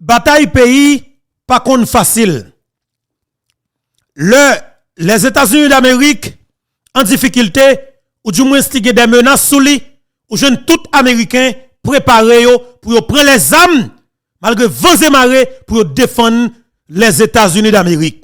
bataille pays pas contre facile. Les États-Unis d'Amérique en difficulté ou du moins stiger des menaces sous lui ou jeune tout américain préparé pour prendre les armes malgré vents et marées pour défendre les États-Unis d'Amérique.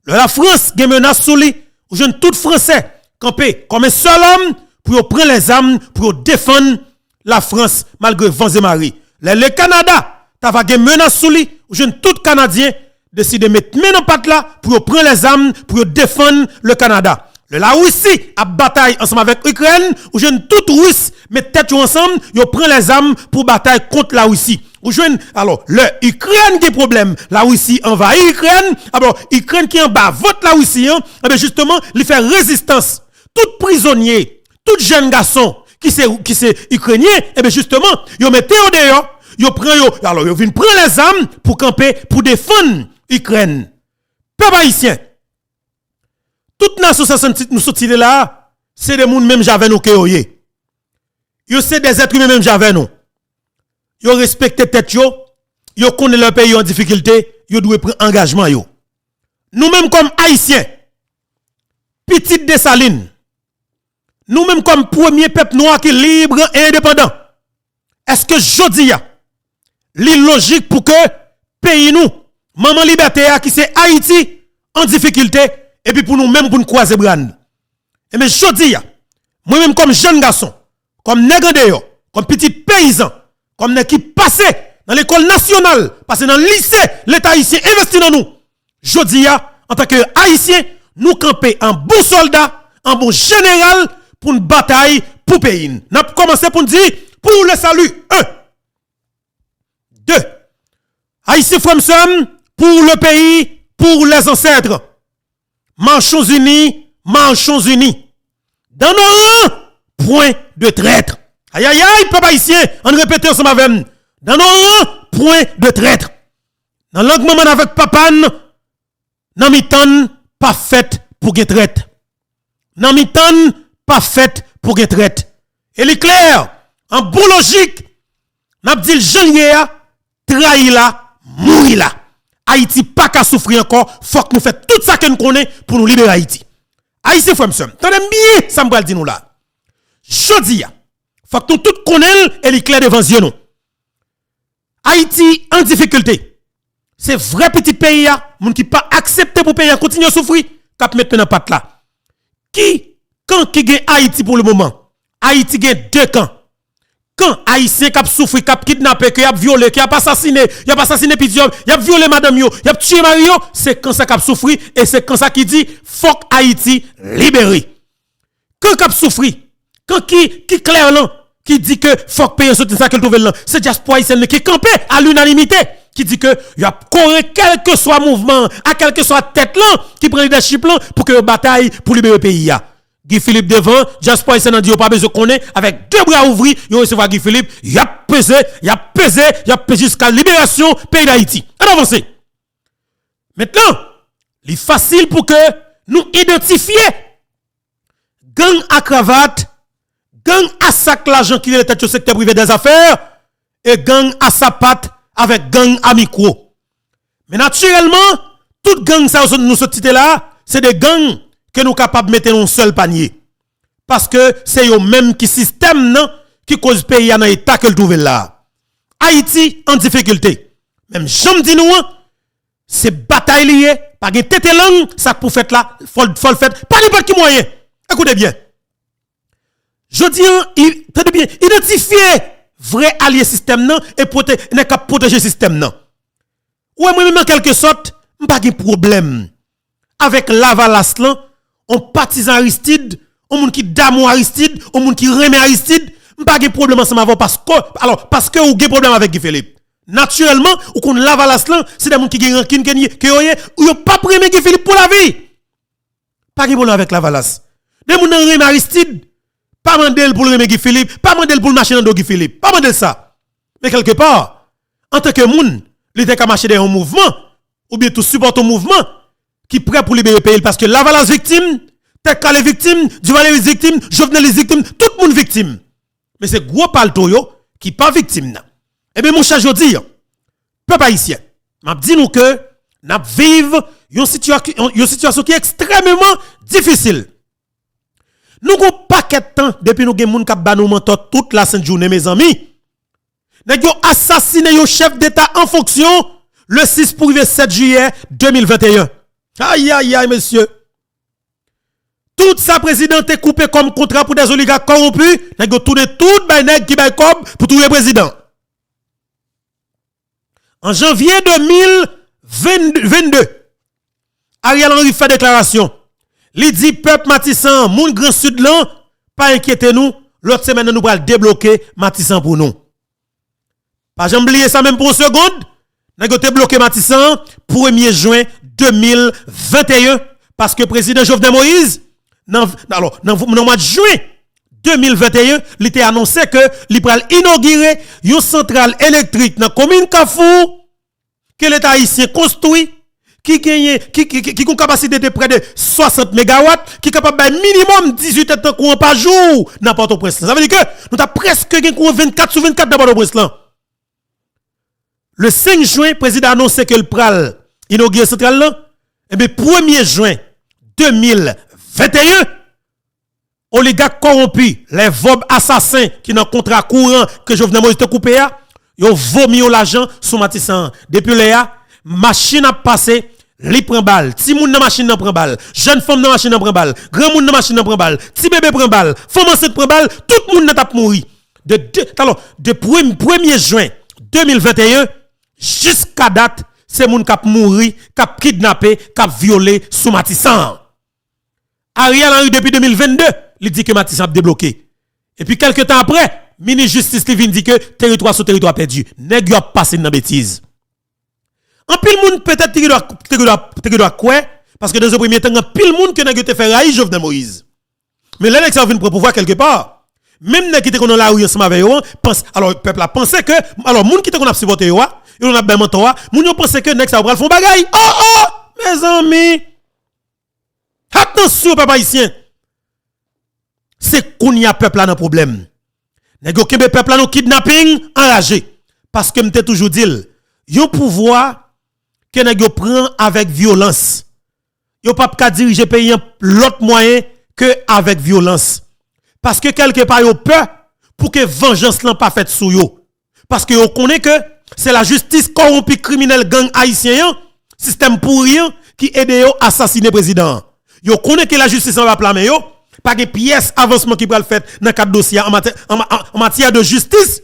La France a menace sous lui ou jeune tout français campé comme un seul homme pour prendre les armes pour défendre la France malgré vents et marées. Le Canada t'as une menace sous lui ou jeune tout Canadien décide de mettre main dans patte là pour prendre les armes pour défendre le Canada. La Russie a bataille ensemble avec l'Ukraine, ou jeune toute Russe met tête ensemble, yo prend les armes pour bataille contre la Russie. Ou jeune alors le Ukraine qui est problème, la Russie envahit l'Ukraine, alors Ukraine qui en bas vote la Russie et bien justement, il fait résistance. Tout prisonnier, tout jeune garçon qui c'est ukrainien et bien justement, yo mettez au dehors, yo vient prendre les armes pour camper pour défendre l'Ukraine. Peuple haïtien. Toute nation nous sorti de là, c'est des gens même j'avais nous que yo c'est des êtres humains même j'avais nous. Yo respecte tête yo connaît leur pays en difficulté, yo doit prendre engagement yo. Nous même comme haïtiens, petite Dessalines, nous même comme premier peuple noir qui est libre et indépendant. Est-ce que jodi a l'illogique pour que pays nous, maman liberté qui c'est Haïti en difficulté et puis pour nous même pour nous croiser bran. Et mais jodi moi même comme jeune garçon, comme nègre dehors, comme petit paysan, comme nèg qui passé dans l'école nationale, passé dans le lycée, l'État haïtien investi dans nous. Jodi en tant que haïtien, nous camper en bon soldat, en bon général pour une bataille pour pays. N'a commencé pour nous dire pour le salut 1 2 Haïtien Fromson pour le pays, pour les ancêtres. Marchons unis, marchons unis. Dans nos rangs, point de traître. Aïe aïe aïe, peuple haïtien, on répète ensemble avec nous. Dans nos rangs, point de traître. Dans l'angle moment avec papan, nan mitan pas fait pour gen traître. Nan mitan pas fait pour gen traître. Et l'éclair, en bon logique, n'a dit le jeune trahi là, mouri là. Haïti pas qu'à souffrir encore, faut que nous fassions tout ça que nous connaissons pour nous libérer Haïti. Haïti frère m'sem, tendez bien ça m'bral di nous là. Jodi faut que nous tout connaissons et l'éclair devant yeux nous. Haïti en difficulté. C'est vrai petit pays moun qui pas accepté pour pays continuer à souffrir, cap mettre dans patte là. Quand qui gagne Haïti pour le moment? Haïti gagne deux camps. Quand haïtien qui a souffert, qui a kidnappé, qui a violé, qui a assassiné, il a assassiné Pidium, il a violé madame yo, il a tué Mario, c'est quand ça qui a souffert et c'est quand ça qui dit faut Haïti libéré. Quand qui a souffert, quand qui clair là, qui dit que faut payer ce ça qu'elle trouve là, c'est diaspora haïtienne qui campé à l'unanimité qui dit que il y a coré quel que soit mouvement, à quel que soit tête là qui prend leadership là pour que bataille pour libérer le pays là. Guy Philippe devant, Jasper Isen dit pas besoin connaît avec deux bras ouverts, il recevoir Guy Philippe, il a pesé jusqu'à libération pays d'Haïti. On avance. Maintenant, il est facile pour que nous identifier gang à cravate, gang à sac l'argent qui est la tête au secteur privé des affaires et gang à sapat avec gang à micro. Mais naturellement, toute gang ça nous sorti là, c'est des gangs que nous capables de mettre dans un seul panier. Parce que c'est eux même qui système non qui cause pays dans état que le trouve là. Haïti en difficulté. Même j'aime dis nous c'est bataille liée par une tête langue ça pour faire là faut le faire pas n'importe qui moyen. Écoutez bien. Je dis très bien identifier vrai allié système non et protéger système non. Ouais moi même en quelque sorte pas de problème avec Lavalas là on partisan Aristide, on moun qui d'amour Aristide, on moun qui remet Aristide, pas de problème ensemble avant parce que ou gen problème avec Guy Philippe. Naturellement, ou qu'on Lavalas là, c'est des moun qui gen rancune ou yo pas remet Guy Philippe pour la vie. Pas de problème avec Lavalas. Des moun remet Aristide, pas mandel pour remet Guy Philippe, pas mandel pour marcher dans Guy Philippe, pas mandel ça. Mais quelque part, en tant que moun, il était qu'à marcher dans un mouvement ou bien tout supporte un mouvement qui prêt pour libérer le pays parce que Lavalas victime, Tekale victime, Duvalier victime, Jovenel victime, tout le monde victime. Mais c'est gros palto yo qui pas victime. Eh bien mon cher jodi, peuple haïtien, m'a dit nous que n'a vivre une situation qui est extrêmement difficile. Nous avons paquet de temps depuis nous avons k'ap ba nous mentor toute la sainte journée mes amis. Nous avons assassiné un chef d'état en fonction le 6 pour le 7 juillet 2021. Aïe aïe aïe monsieur. Tout sa présidente est coupé comme contrat pour des oligarques corrompus, nous avons tourné tout bay nèg qui bay comme pour tout le président. En janvier 2022, Ariel Henry fait déclaration. Il dit peuple Matissan, moun grand sud là, pas inquiétez nous, l'autre semaine nous allons débloquer Matissan pour nous. Pas jamais oublier ça même pour une seconde. Nous avons débloqué Matissan 1er juin 2021 parce que président Jovenel Moïse dans le mois de juin 2021, il a annoncé que il va inaugurer une centrale électrique dans la commune Kafou que l'État haïtien construit qui gagne qui a une capacité de près de 60 MW qui est capable de minimum 18 heures de courant par jour dans Port-au-Prince. Ça veut dire que nous avons presque un courant 24 sur 24 dans Port-au-Prince là. Le 5 juin, le président a annoncé que le pral inaugurer centrale là. Et bien 1er juin 2021, oligarques corrompus, les VOB assassins qui n'ont contrat courant que Jovenel Moïse te coupé, ils ont vomi l'argent sous Matissan. Depuis là, machine a passé, li prend balle, ti moun nan machine nan prend balle, jeune femme nan machine nan prend balle, grand moun nan machine nan prend balle, ti bébé prend balle, femme enceinte prend balle, tout moun nan tap mouri. De 1er juin 2021 jusqu'à date, c'est moun kap mouri, kap kidnappé, kap violé sous Matissan. Ariel Henry depuis 2022, il dit que Matissan a débloqué. Et puis quelques temps après, ministre justice Livin dit que territoire sur territoire perdu. Nèg yo a passé dans bêtise. En pile monde peut-être te doit quoi parce que dans un premier temps en pile monde que nèg te fait raï Jovenel Moïse. Mais l'élection vient pour pouvoir quelque part. Même nèg qui te connaît la rue ensemble avec eux, pense alors peuple a pensé que alors monde qui te connaît supporter yo, et on a ben mentor, moun yo pense que nèg ça va font bagaille. Oh mes amis. Attention papa haïtien. C'est qu'on y a peuple là dans problème. Nèg yo kembe peuple là dans kidnapping enragé parce que m'te toujours dit yon pouvoir que nèg yo prend avec violence. Yo pas ka diriger pays l'autre moyen que avec violence. Parce que quelque part yo peur pour que vengeance n'a pas faite sou yo. Parce que yo connaît que c'est la justice corrompue criminelle gang haïtien système pourri qui aide yo assassiner président. Yo connaît que la justice en va blâmer yo, pas de pièces avancement qui pral fait dans cadre dossier en matière de justice.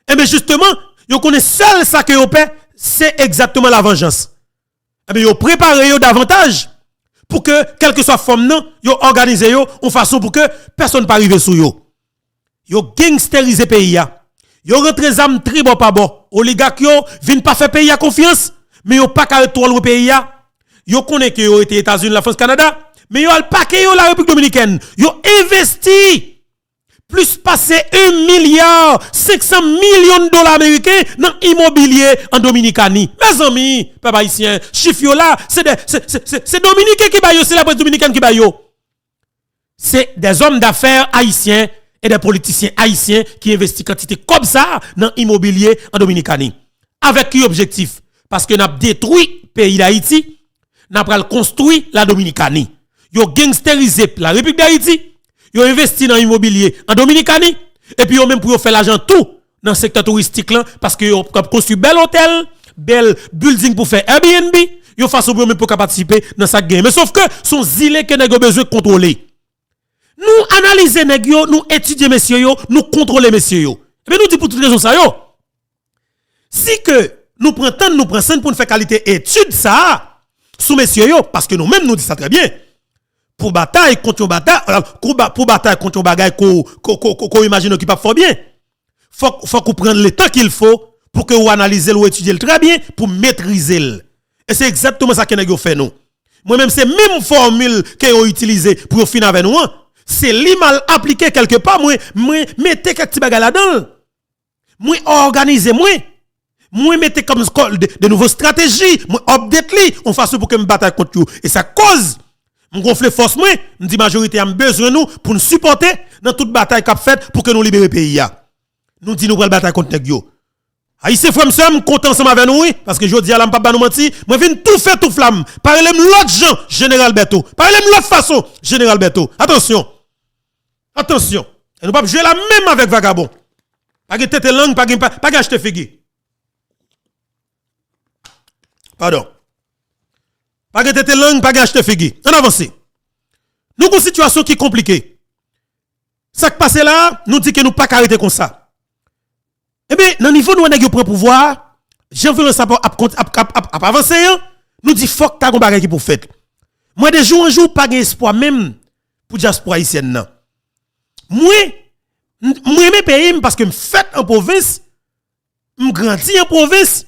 Et bien justement, yo connaît seul ça que yo fait, c'est exactement la vengeance. Et bien yo préparé yo davantage pour que quelle que soit forme non, yo organiser yo en façon pour que personne pas arriver sous yo. Yo gangsteriser pays ya. Yo rentre zam tribo pas bon. Oligarque yo vinn pas faire pays à confiance, mais yo pas ka trop le pays ya. Yo connaît que yo été États-Unis, la France, Canada, mais yo al paquet yo la République dominicaine. Yo investi plus passé 1,5 milliard américains dans immobilier en Dominicanie. Mes amis, papa haïtien, chiffre yo là, c'est dominicain qui ba yo, c'est la presse dominicaine qui ba yo. C'est des hommes d'affaires haïtiens et des politiciens haïtiens qui investissent quantité comme ça dans immobilier en Dominicanie. Avec quel objectif? Parce que n'a détruit le pays d'Haïti. N'a pas construit la Dominicanie. Yo gangsterisé la République d'Haïti. Yo investi dans l'immobilier en Dominicanie. Et puis yo même pour faire l'argent tout dans le secteur touristique là. Parce que yo construit bel hôtel, bel building pour faire Airbnb. Yo façon pour même pour participer dans sa game. Mais sauf que son zilé que nèg besoin de contrôler. Nous analyser nèg yo, nous étudier messieurs yo, nous contrôler messieurs yo. Et bien nous dit pour toute raison ça yo. Si que nous prenons scène pour nous faire qualité étude ça sous messieurs yo parce que nous même nous dit ça très bien pour bataille contre bataille pour bataille contre bagaille qu'on imagine qui pas fort bien faut qu'on prenne le temps qu'il faut pour que vous analysez ou étudier très bien pour maîtriser et c'est exactement ça que nous fait nous moi même c'est même formule que vous utilisé pour finir avec nous c'est li mal appliqué quelque part moi mettez quelques petits bagages là-dedans moi organiser moi mettez comme de nouvelles stratégies, moi update li, on fasse pour que me bataille contre vous. Et ça cause me gonfler force moi, me dit majorité a besoin nous pour nous supporter dans toute bataille qu'a fait pour que nous libérer pays ya. Nous dit nous pral bataille contre nèg yo. Haïtien frère m'sem content ensemble avec nous parce que je dis à la pas nous menti, moi viens tout faire tout flamme. Parlez l'autre gens général Berto. Parlez l'autre façon général Berto. Attention. Attention. Et nous pas jouer la même avec vagabond. Pas que tête langue, pas que acheter figue. Pardon. Pas que tête langue, pas que acheter figue. On avance. Nous avons une situation qui est compliquée. Ça qui passe là, nous dit que nous pas arrêter comme ça. Eh bien, dans le niveau où nous avons pris pouvoir, j'ai-violence à avancer, nous dit faut que tu aies un bagage qui pour faire. Moi, de jour en jour, pas d'espoir même pour diaspora haïtienne. Moi, mes pays parce que je fait en province, je grandis en province.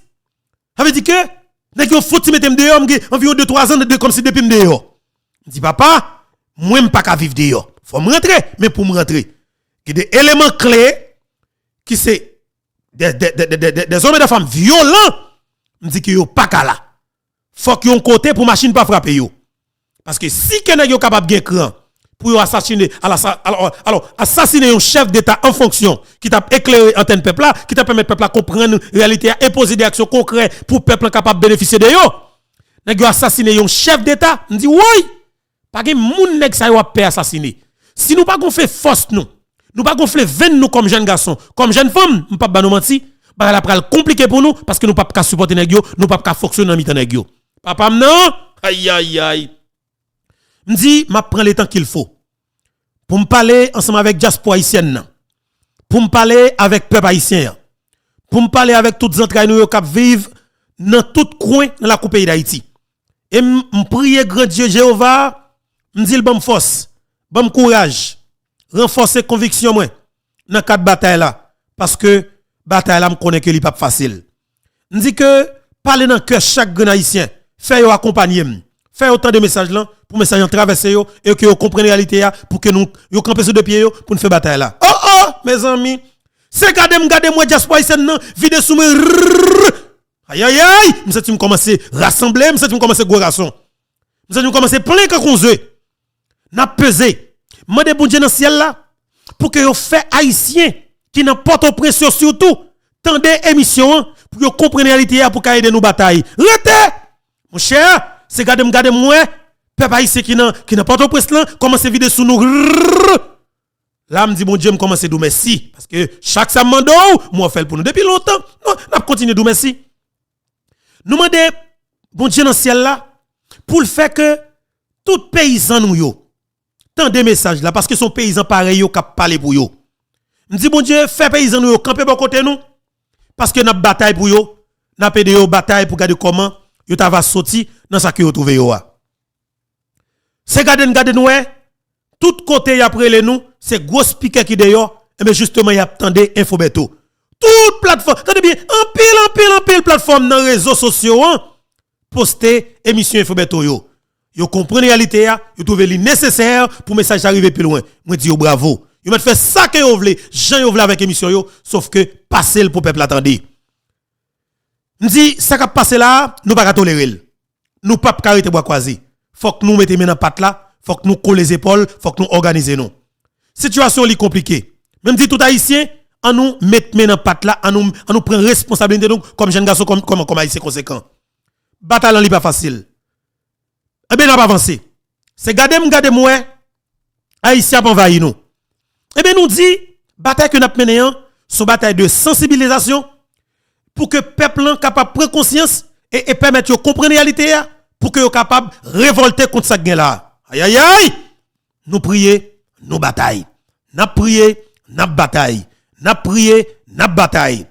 Ça veut dire que, dès que vous foutez mettre dehors, environ 2-3 ans, comme si depuis me dehors. Je dis, papa, moi, je ne peux pas vivre dehors. Il faut me rentrer, mais pour me rentrer, il y a des éléments clés qui sont des hommes et des femmes violents, me dit que yo pas là. Faut qu'ils ont côté pour machine pas frapper yo. Parce que si quelqu'un est capable de gagner pour assassiner alors assassiner un chef d'état en fonction qui t'a éclairé antenne peuple là, qui t'a permis peuple à comprendre la réalité, imposer des actions concrètes pour peuple capable de bénéficier de yo. Nèg yo assassiner un chef d'état, me dit oui, pas que moun nèg ça yo a assassiner. Si nous pas gon fait force nous pas gonfler 20 nous comme jeunes garçons, comme jeunes femmes, nous pas nous mentir, bah la pral compliqué pour nous parce que nous pas supporter nèg yo, nous pas fonctionner en mi-temps nèg yo. Papa non, aïe aïe aïe. M'di m'a prend le temps qu'il faut pour me parler ensemble avec diaspora haïtienne, pour me parler avec peuple haïtien, pour me parler avec toutes les entrailles nous qui vivent dans tout coin dans la pays d'Haïti. Et me prier grand Dieu Jéhovah, me dit bonne force, bon courage. Renforcer conviction moi dans cadre bataille là parce que bataille là me connaît que li pas facile. On dit que parler dans cœur chaque grand haïtien, faire yo accompagner, faire autant de messages là pour message traverser yo et que yo comprenne la réalité là pour que nous yo camper sur deux pieds yo pour nous faire bataille là. Oh mes amis, c'est garder moi diaspora haïtienne non vide sous moi. Aïe aïe aïe, m'sait tu me commencer rassembler, m'sait tu me commencer gros garçon. M'sait tu me commencer plein quand on se n'a pesé. Mande bon Dieu dans le ciel là pour que vous fait haïtien qui n'a pas de pression surtout tendez émission pour que comprenne la réalité pour aider nous bataille. Rete mon cher, c'est garder moi peuple haïtien qui n'a pas de pression commencer vider sous nous. Là me dit bon Dieu me commencer dou merci parce que chaque samedi moi fait pour nous depuis longtemps. Non, n'a continuer dou merci. Nous mande bon Dieu dans le ciel là pour le faire que tout paysan nous yo tant des messages là parce que son paysan pareil yo cap parler pour yo. Me dit bon Dieu fait paysan nous camper bon côté nous parce que n'a bataille pour yo, n'a pédé yo bataille pour garder comment yo ta va sortir dans ça que yo trouvé yo. C'est garder nous tout côté y après les nous, c'est gros speaker qui d'ailleurs et bien justement y attendait Infobeto. Toute plateforme, attendez bien, en pile plateforme dans les réseaux sociaux poster émission Infobeto yo. Yo comprendre la réalité, yo trouve li nécessaire pour message arriver plus loin. Moi dis yo bravo. Yo met fait ça que yo vle, Jean yo vle avec émission yo, sauf que passer le pour peuple attendre. M'di ça qui passer là, nous pas tolérer. Nous pas arrêter bois croiser. Faut que nous mettions dans patte là, faut que nous coller les épaules, faut que nous organiser nous. Situation li compliquée. Même dit tout haïtien, en nous mettre dans patte là, en nous prendre responsabilité nous comme jeune garçon comme haïtien conséquent. Bataille li pas facile. Eh bien, on va avancer. C'est garder moi, haïtien pour envahir nous. Eh bien, nous dit, bataille que nous avons menée, c'est une bataille de sensibilisation pour que le peuple soit capable de prendre conscience et permettre de comprendre la réalité pour que soit capable de révolter contre ça là. Aïe aïe aïe! Nous prions, nous bataille. Nous prions, nous bataille. Nous prions, nous bataille.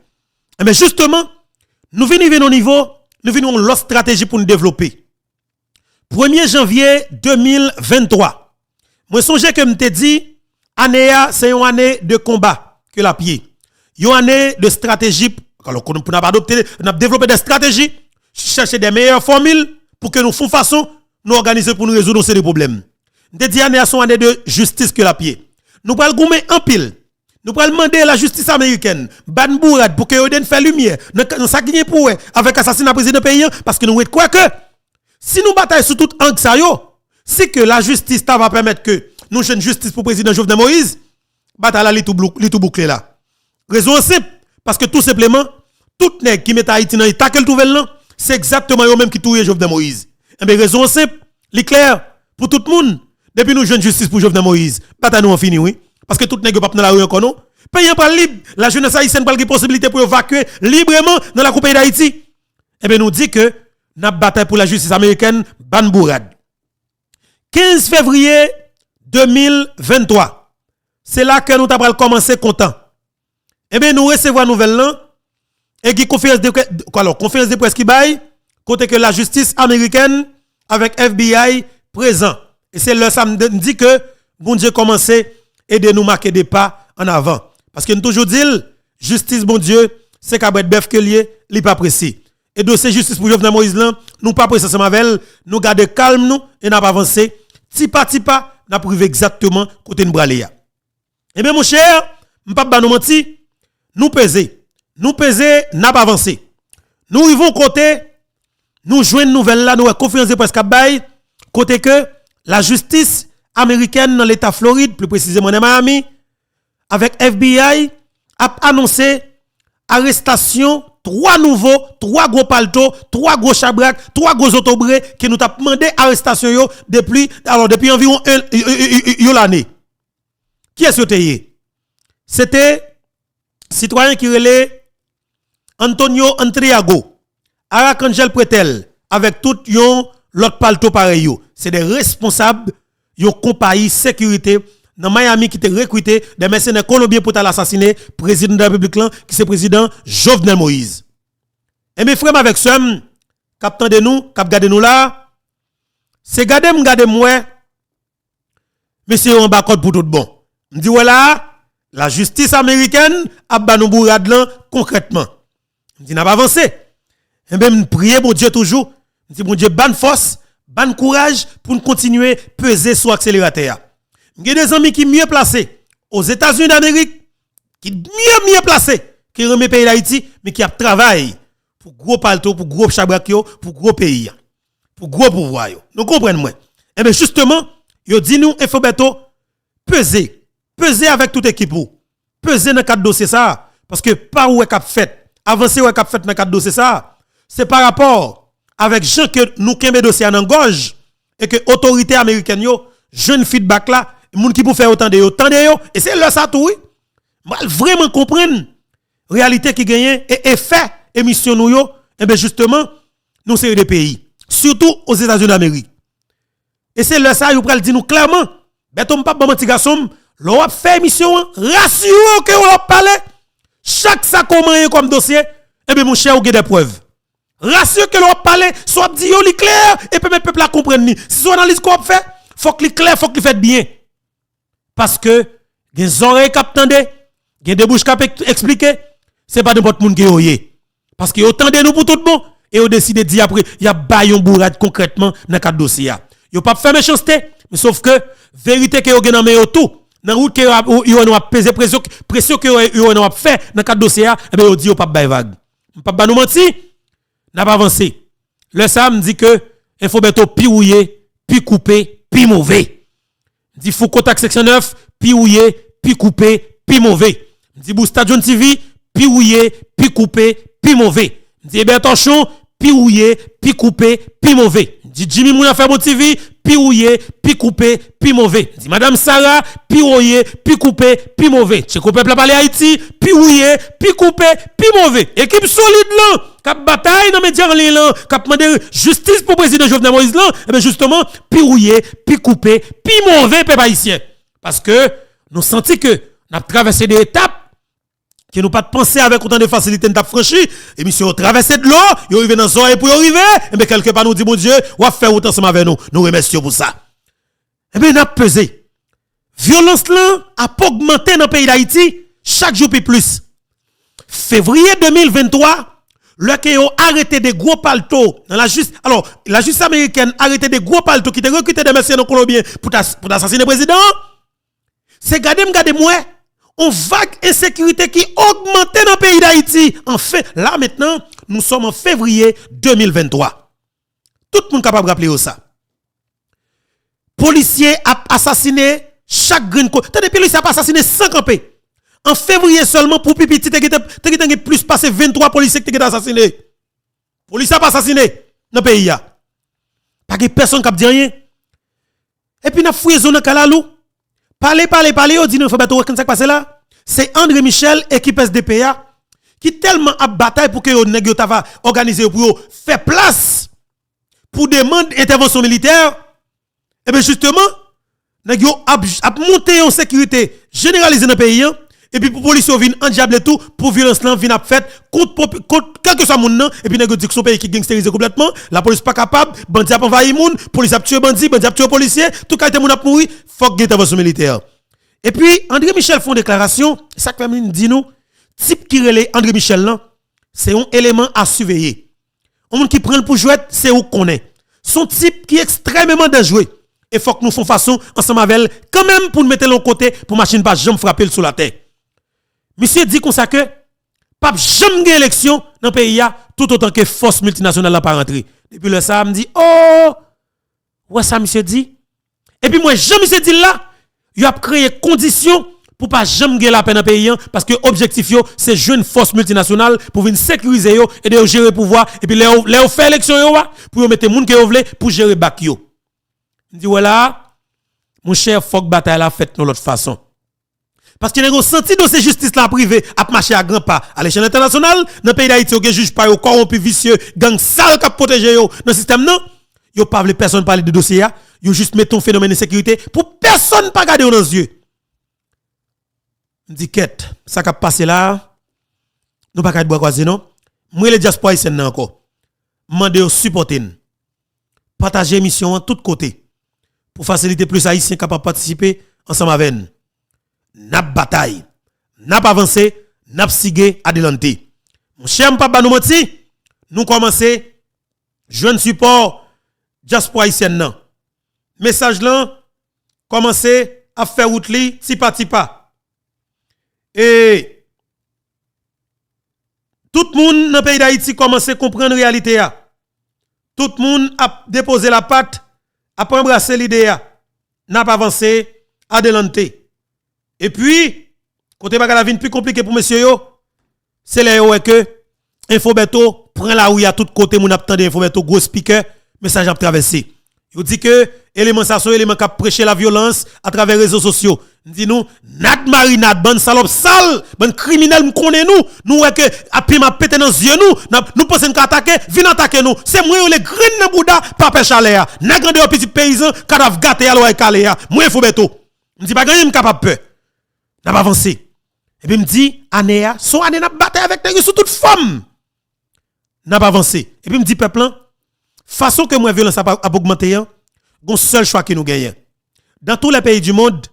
Eh bien, justement, nous venons au niveau, nous venons l'autre stratégie pour nous développer. 1er janvier 2023. Moi songe que m'te dit année c'est une année de combat que la pied. Une année de stratégie alors pour nous adopter, nous développer des stratégies, chercher des meilleures formules pour que nous fassions façon nous organiser pour nous résoudre ces problèmes. M'te dit année c'est une année de justice que la pied. Nous pral goumer en pile. Nous pral demander la justice américaine, ban bourrade pour que Oden fait lumière dans ça qui pour avec assassinat président pays parce que nous quoi que si nous bataillons sur tout angle ça yo, c'est que la justice va permettre que nous une justice pour président Jovenel Moïse, bataille là tout bouclé là. Raison simple parce que tout simplement tout nèg qui met Haïti dans l'état qu'elle trouve là, c'est exactement eux même qui touye Jovenel Moïse. Eh bien raison simple, l'éclair pour tout le monde. Depuis nous jeune justice pour Jovenel Moïse, bataille nous en fini oui parce que tout nèg pas dans la rue encore non. Pays pas libre, la jeunesse haïtienne pas la possibilité pour évacuer librement dans la pays d'Haïti. Eh bien nous dit que n'a bataille pour la justice américaine ban bourrade. 15 février 2023. C'est là que nous avons commencé content. Eh bien, nous recevons une nouvelle là, et qui conférence de presse qui baille, côté que la justice américaine avec FBI présent. Et c'est là ça me dit que bon Dieu commencé aider nous marquer des pas en avant. Parce que nous toujours dit, justice bon Dieu, c'est qu'à bœuf que lié, li pas précis. Et dossier justice pour Jovenel Moïse là, nous pas précis ensemble avec nous garder calme nous et n'a pas avancé. Tipa n'a privé exactement côté nous braler. Eh bien mon cher, m'pa ba nous menti, nous peser, n'a pas avancé. Nous arrivons côté nous joignons nouvelle là, nous conférence de presse bail côté que la justice américaine dans l'état Floride, plus précisément dans Miami, avec FBI a annoncé arrestation 3 gros paltos, 3 gros chabracs, 3 gros autobrés qui nous t'a demandé arrestation yo depuis environ l'année. Qui est-ce que c'était citoyen qui relait Antonio Antriago, Arcangel Pretel avec tout l'autre palto pareil yo. C'est des responsables yo compagnie sécurité dans Miami qui te recruté des mercenaires colombiens pour l'assassiner président de la République qui c'est président Jovenel Moïse. Et mes frères avec ceux captant de nous, cap garder nous là, c'est garder moi monsieur en bas code pour tout bon. Me dit voilà, la justice américaine a ba nous bourrade là concrètement. Me dit n'a pas avancé. Et bien prier bon Dieu toujours, me dit bon Dieu ban force, ban courage pour nous continuer peser sur accélérateur. Il y a des amis qui sont mieux placés aux États-Unis d'Amérique, qui sont mieux placés que les pays d'Haïti, mais qui travaillent pour gros palto, pour gros chabrak, pour gros pays, pour gros pouvoir. Nous comprenons. Et bien justement, il dit nous, il faut peser avec toute équipe. Peser dans le cadre dossier ça. Parce que pas où est cap fait, avancer où est cap fait dans le cadre dossier ça, c'est par rapport avec gens que nous kembe dossier en gorge et que autorité américaine jeune feedback là, moun qui pour faire autant de yo, et c'est là ça tout oui. Mal vraiment comprendre réalité qui gagne et effet émission nous yo, et bien justement nous c'est des pays, surtout aux États-Unis d'Amérique. Et c'est là ça yo pral dire nous clairement, beton pas bon petit garçon, l'on fait émission, rassure que on parler chaque ça comment comme dossier, et bien mon cher ou des preuves. Rassure que l'on parler, soit dit yo li clair et permettre peuple à comprendre ni. Si son analyse qu'on fait, faut que li clair, faut que li fait bien. Parce que les oreilles qui attendent, les des bouches qui expliquer, c'est pas n'importe monde qui est. Parce que autant de nous pour tout bon et on décide de dire après il y a bayon bourrade concrètement dans cadre dossier. Yo pas fait méchanceté, mais sauf que vérité que yo gen nan tout, dans route que yo a peser pression que yo a fait dans cadre dossier, et ben yo dit yo pas bay vague. Pas nous mentir, n'a pas avancé. Le ça me dit que il faut bientôt pi rouiller, pi couper, pi mauvais. Dit Foucault Tax section 9, pi rouillé, pi coupé, pi mauvais. Dit Boustadion TV, pi rouillé, pi coupé, pi mauvais. Dit Bertonchon, pi rouillé, pi coupé, pi mauvais. Dit Jimmy Mouna Fabo TV, pi rouillé, pi coupé, pi mauvais. Dit Madame Sarah, pi rouillé, pi coupé, pi mauvais. Checo peuple parler Haïti, pi rouillé, pi coupé, pi mauvais. Équipe solide là, cap bataille dans médias en ligne là, cap demander justice pour président Jovenel Moïse là, et bien justement, pi rouillé, pi coupé, pi mauvais peuple haïtien. Parce que nous sentons que nous avons traversé des étapes que nous pas penser avec autant de facilité nous franchi et monsieur traverser de l'eau, yo arrivé dans zone pour arriver et bien quelque part nous dit mon Dieu, on va faire autant ensemble avec nous. Nous remercions pour ça. Et bien n'a pesé. Violence là a augmenté dans le pays d'Haïti chaque jour plus. Février 2023, le qui ont arrêté des gros paltos dans la justice. Alors, la justice américaine a arrêté des gros paltos qui étaient recrutés des mercenaires colombiens pour assassiner le président. C'est gardez moi on vague insécurité qui augmente dans le pays d'Haïti. En fait, là maintenant, nous sommes en février 2023. Tout le monde est capable de rappeler ça. Policier a assassiné chaque green code. Tant de policiers a assassiné 100 campés. En février seulement, pour Pipiti, te plus passé 23 policiers qui ont été assassinés. Police a pas assassiné dans le pays. Pas de personne qui a dit rien. Et puis, nous avons fouillé zone Kalalou. Parler, on dit, nous faut battre, qu'est-ce qui passe là? C'est André Michel, équipe SDPA, qui tellement a bataille pour que vous avez organisé pour faire place pour demander intervention militaire. Et bien, justement, vous avez monté en sécurité généralisée dans le pays. Et puis pour police vient en diable tout pour violence là vient fait contre quel que soit monde et puis nèg dit que son pays qui gangsterisé complètement, la police pas capable, bandi a envahi moun, police a tué bandi a tué policier, tout qualité moun a mouri, faut que intervention militaire. Et puis André Michel font déclaration, ça que même dit nous, type qui relève André Michel là, c'est un élément à surveiller. Un monde qui prend pour jouer, c'est où connaît. Son type qui est extrêmement dangereux et faut que nous fassions façon ensemble avec elle quand même pour nous mettre l'autre côté pour machine pas jamais frapper sur la tête. Monsieur dit comme ça que pas jamais gagner élection dans le pays tout autant que force multinationale n'a pas rentré. Depuis le ça me dit oh ouais ça monsieur dit. Et puis moi jamais monsieur dit là, il a créé conditions pour pas jamais gagner la peine dans le pays parce que objectif yo c'est jeune force multinationale pour venir sécuriser yo et de gérer pouvoir et puis les faire élection yo pour mettre moun que yo vle pour gérer bac yo. Il dit voilà mon cher faut que bataille la faite de l'autre façon. Parce qu'il y a un senti de ces justice là privée à marcher à grands pas à l'échelle internationale dans le pays d'Haïti au juge pas au corrompu vicieux gang sale qui protéger yo dans le système non yo pas les personne parler de dossier yo juste mettre un phénomène de sécurité pour personne pas garder dans les yeux. Dit quête ça qui a passé là nous pas boire croiser non moi les diaspora ici encore mandé au supporter partager émission en tous côtés pour faciliter plus haïtiens capables participer ensemble avec nous. N'a bataille, n'a pas avancé, n'a sigé adelante. Mon cher papa nous menti, nous commencer jeune support diaspora haïtienne nan. Message là commencer à faire route li tipa. Et tout le monde dans le pays d'Haïti commence à comprendre la réalité. Tout le monde a déposé la patte, a embrassé l'idée, n'a pas avancé adelante. Et puis, côté bagala vin plus compliqué pour monsieur yo, c'est là que Infobeto prend la où il y a tout côté moun attendre Infobeto gros speaker, message a traversé. Il dit que élément ça sont élément qui prêcher la violence à travers les réseaux sociaux. Dit nous nat marinade bonne salope sale, bonne criminel me connaît nous que après m'a pété dans yeux nous pensons qu'attaquer, vinn attaquer nous. C'est moi les graines dans bouda pape chalet. N'a grande petit paysan cadavre gâté alors calé. Moi Infobeto. Me dit pas gagner me capable peur. N'a pas avancé. Et puis me dit année son année n'a battu avec tes sous toute femme. N'a pas avancé. Et puis me dit peuple façon que moi violence a augmenté gon seul choix que nous gagnons. Dans tous les pays du monde,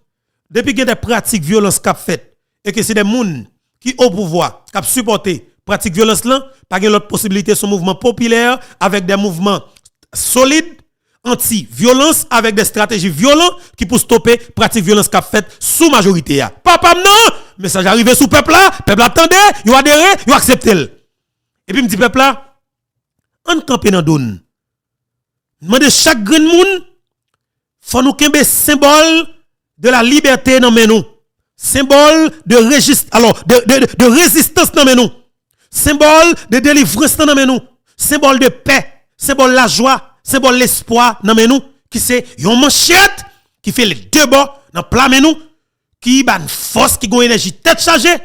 depuis qu'il y a des pratiques violence qu'a fait et que c'est des gens qui au pouvoir qui supporté pratique violence là, pas de l'autre possibilité son mouvement populaire avec des mouvements solides anti-violence avec des stratégies violentes qui pour stopper pratique violence qu'a fait sous majorité. Papa non, message arrivé sous peuple attendait, il adhéré, il accepté. Et puis me dit peuple là, on camper dans donne. Demande chaque grand monde faut nous kembe symbole de la liberté dans nous. Symbole de de résistance dans nous. Symbole de délivrance dans nous. Symbole de paix, symbole de la joie. Symbole l'espoir dans nous qui c'est une manchette qui fait les deux bords dans plat nous qui ban force qui gon énergie tête chargée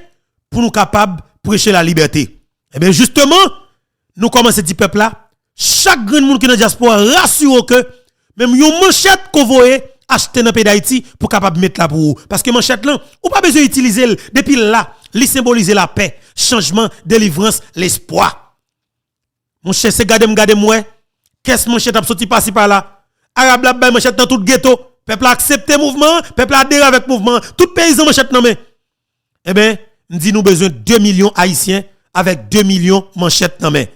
pour nous capable prêcher la liberté. Et bien justement nous commençons dit peuple là chaque grand monde qui dans diaspora rassure que même une manchette qu'on voyait acheter dans le pays d'Haïti pour capable mettre là pour vous parce que manchette là ou pas besoin d'utiliser depuis là li symboliser la paix, changement, délivrance, l'espoir. Mon cher c'est garder moi qu'est-ce manchette a sorti par-ci par-là. Arabe la bay manchette dans tout ghetto. Peuple a accepté mouvement, peuple a adhéré avec mouvement. Tout paysan manchette non mais. Eh ben, nous nous besoin de 2 millions haïtiens avec 2 millions manchettes non mais.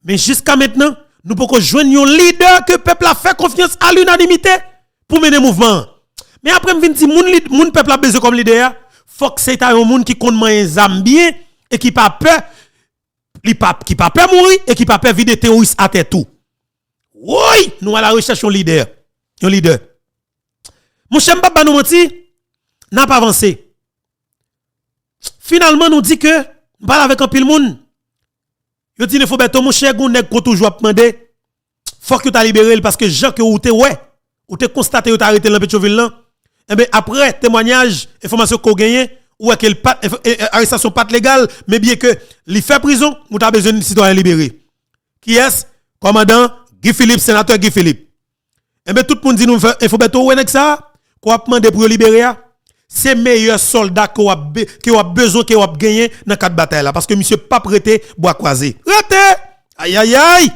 Mais jusqu'à maintenant, nous pouvons joindre un leader que peuple a fait confiance à l'unanimité pour mener mouvement. Mais après me dit moun peuple a besoin comme leader, faut que c'est un monde qui compte moyen zambien et qui pas peur qui pas peur mourir et qui pas peur vider terroriste à terre tout. Oui, nous à la recherche d'un leader. Un leader. Mon cher Mbaba nous menti, n'a pas avancé. Finalement, nous dit que, nous parlons avec un pile monde. Yo dit, il faut beto mon cher, gon nèg ko toujours demander. Faut que tu libéré parce que gens que ou te ouais, ou te constaté ou arrêté dans Pétionville là. Et bien après témoignage, information qu'on gagne ou que arrestation pas légale, mais bien que li fait prison, ou t'as besoin de citoyen libéré. Qui est commandant Guy Philippe, sénateur Guy Philippe. Et bien tout le monde dit nous il faut beto ouais nèg ça, qu'on demander pour libérer. C'est meilleur soldat qui a besoin qui a gagné dans quatre batailles là parce que monsieur pas prêté bois croisé. Raté. Aïe aïe aïe.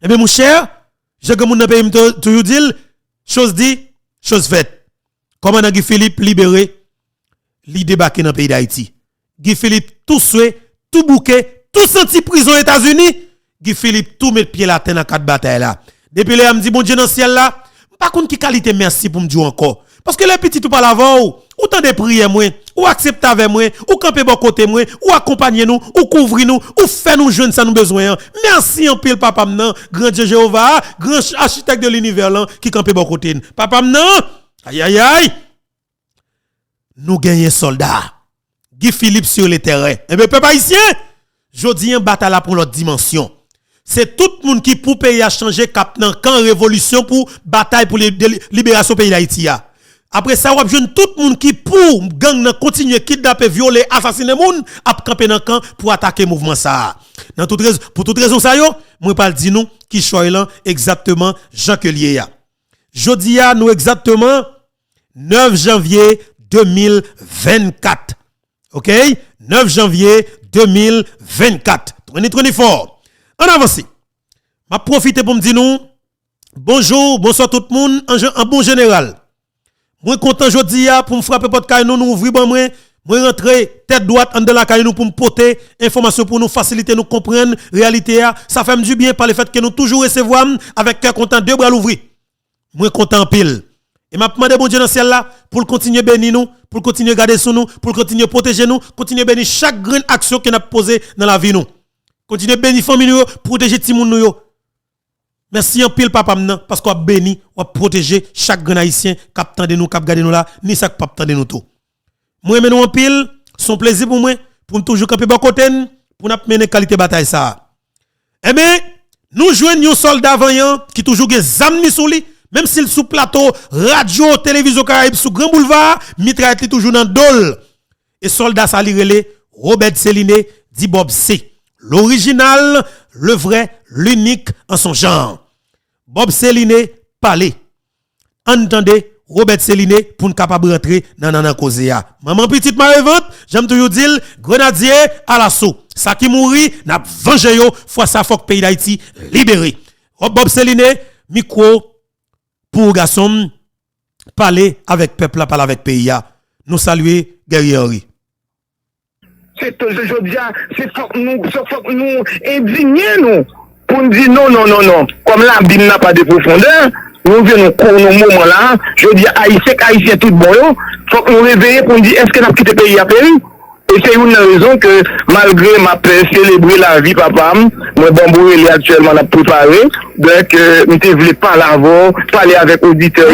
Eh bien mon cher, je que mon pays toujours dit chose dit, chose faite. Commandant Guy Philippe libéré, li débarqué dans le pays d'Haïti. Guy Philippe tout souhait, tout bouquet, tout senti prison aux États-Unis. Guy Philippe tout met pied la terre dans quatre batailles là. Depuis là, me dit bon Dieu dans le ciel là, pas contre qui qualité merci pour me dire encore. Parce que les petits tout pas l'avant, ou tant de prières moi, ou accepter avec moi, ou camper bon côté moi, ou accompagner nous, ou couvrir nous, ou faire nous jeunes ça nous besoin. Merci en pile papa m'nan, grand Dieu Jéhovah, grand architecte de l'univers là qui camper bon côté. Papa m'nan, aïe aïe aïe. Nous gagnons soldats. Guy Philippe sur le terrain. Et bien peuple haïtien, jodi en bataille là pour l'autre dimension. C'est tout le monde qui pour pays à changer cap nan camp révolution pour bataille pour libération pays d'Haïti. Après ça, on a besoin tout le monde qui pour gang continuer kidnapper, violer, assassiner moun, ap camper dans camp pour attaquer mouvement ça. Pour toute raison ça yo, moi pas dire nous qui choy là exactement Jean que lié ya. Jodi a nous exactement 9 janvier 2024. OK? 9 janvier 2024. 2024. En avance. M'a profiter pour me dire nous bonjour, bonsoir tout le monde en bon général. Moi content aujourd'hui pour me frapper porte caille nous ouvrir bon moi rentrer tête droite en de la caille nous pour me porter information pour nous faciliter nous comprendre réalité ça fait du bien par le fait que nous toujours recevoir avec cœur content deux bras l'ouvrir. Moi content pile. Et m'a demandé bon Dieu dans ciel là pour continuer bénir nous, pour continuer garder sur nous, pour continuer protéger nous, continuer bénir chaque grande action que n'a posée dans la vie nous. Continuer bénir famille nous, protéger ti moun nous. Merci en pile papa m'nan parce qu'on a béni, on a protégé chaque grand haïtien cap tande nous cap garder nous là, ni ça cap tande nous tout. Moi nous en pile, son plaisir pour moi pour toujours camper bon côté pour n'a mener qualité bataille ça. Eh bien, nous joignons un soldat vaillant qui toujours gen zam ni sou li, même s'il sous plateau radio télévision Caraïbe sous grand boulevard, mitraille toujours dans dol. Et soldat ça li relé Robert Céline dit Bob C. L'original, le vrai, l'unique en son genre. Bob Céline parler. Entendez Robert Céline pour ne capable rentrer dans cause ya. Maman petite marevante, j'aime toujours dire grenadier à l'assaut. Ça qui mourit n'a vengé yo fois ça faut que pays d'Haïti libéré. Bob Céline micro pour garçon parler avec peuple, parler avec pays. Nous saluer guerrier. C'est aujourd'hui, c'est faut que nous indigner nous pour nous dire non. Comme la Bible n'a pas de profondeur, nous venons pour nos moments là, je dis haïtien tout bon, faut que nous réveiller pour nous dire est-ce que nous quitté le pays à Péri? Et c'est une raison que malgré ma paix, célébrer la vie, papa, moi, bon, il est actuellement à préparer. Donc, je ne voulais pas l'avoir, parler avec auditeurs,